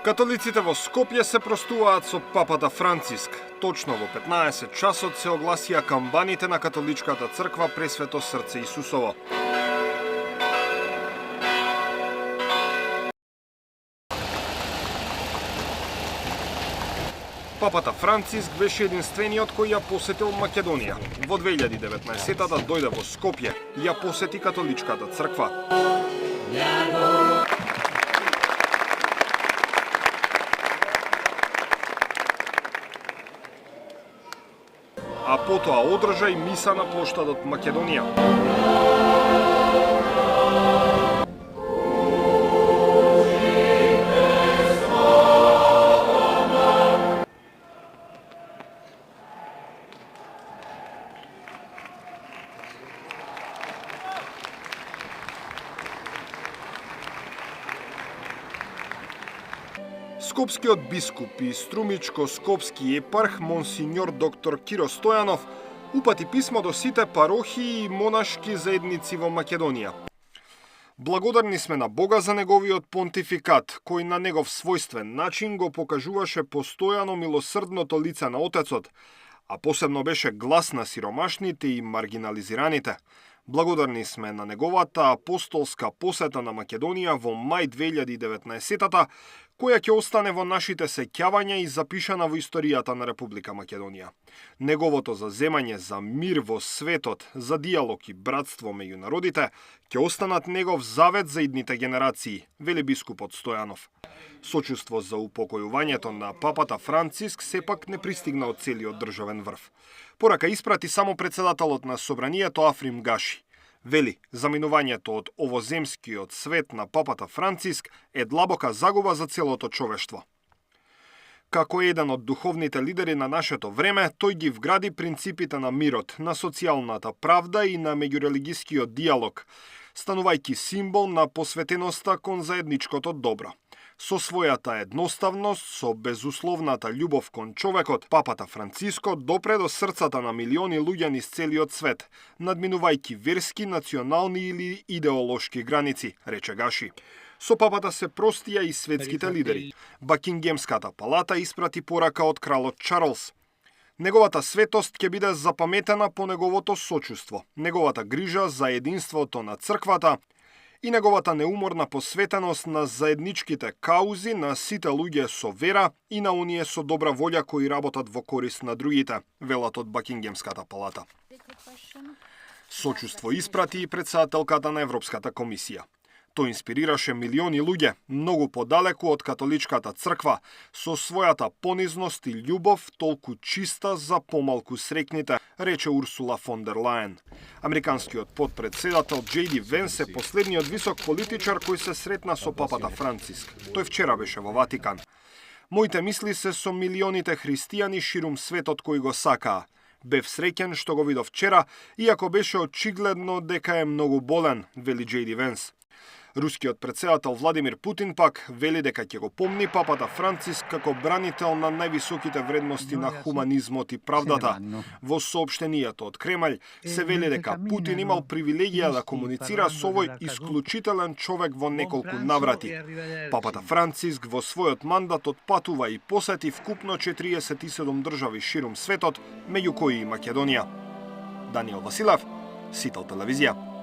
Католиците во Скопје се простуваат со папата Франциск. Точно во 15 часот се огласија камбаните на католичката црква Пресвето срце Исусово. Папата Франциск беше единствениот кој ја посетил Македонија. Во 2019-та дојде во Скопје и ја посети католичката црква. А потоа одржа и миса на плоштадот Македонија. Скопскиот бискуп и струмичко-скопски епарх монсиньор доктор Киро Стојанов упати писмо до сите парохии и монашки заедници во Македонија. Благодарни сме на Бога за неговиот понтификат, кој на негов својствен начин го покажуваше постојано милосрдното лице на Отецот, а посебно беше глас на сиромашните и маргинализираните. Благодарни сме на неговата апостолска посета на Македонија во мај 2019-та, која ќе остане во нашите сеќавања и запишана во историјата на Република Македонија. Неговото заземање за мир во светот, за диалог и братство меѓу народите, ќе останат негов завет за идните генерации, вели бискупот Стојанов. Сочувство за упокојувањето на папата Франциск сепак не пристигна од целиот државен врв. Порака испрати само председателот на собранието Африм Гаши. Вели, заминувањето од овоземскиот свет на папата Франциск е длабока загуба за целото човештво. Како еден од духовните лидери на нашето време, тој ги вгради принципите на мирот, на социјалната правда и на меѓурелигискиот диалог, станувајќи символ на посветеноста кон заедничкото добро. Со својата едноставност, со безусловната љубов кон човекот, папата Франциско допре до срцата на милиони луѓе низ целиот свет, надминувајќи верски, национални или идеолошки граници, рече Гаши. Со папата се простија и светските лидери. Бакингемската палата испрати порака од кралот Чарлс. Неговата светост ќе биде запаметена по неговото сочувство, неговата грижа за единството на црквата и неговата неуморна посветеност на заедничките каузи на сите луѓе со вера и на оние со добра волја кои работат во корист на другите, велат од Бакингемската палата. Сочувство испрати и председателката на Европската комисија. Тој инспирираше милиони луѓе, многу подалеку од католичката црква, со својата понизност и љубов толку чиста за помалку срекните, рече Урсула фон дер Лајен. Американскиот подпредседател J.D. Венс е последниот висок политичар кој се сретна со папата Франциск. Тој вчера беше во Ватикан. Моите мисли се со милионите христијани ширум светот кои го сакаа. Бев среќен што го видов вчера, иако беше очигледно дека е многу болен, вели J.D. Венс. Рускиот председател Владимир Путин пак вели дека ќе го помни папата Франциск како бранител на највисоките вредности на хуманизмот и правдата. Во соопштенијето од Кремљ се вели дека Путин имал привилегија да комуницира со овој исклучителен човек во неколку наврати. Папата Франциск во својот мандат отпатува и посети вкупно 47 држави ширум светот, меѓу кои и Македонија. Даниел Василев, Сител телевизија.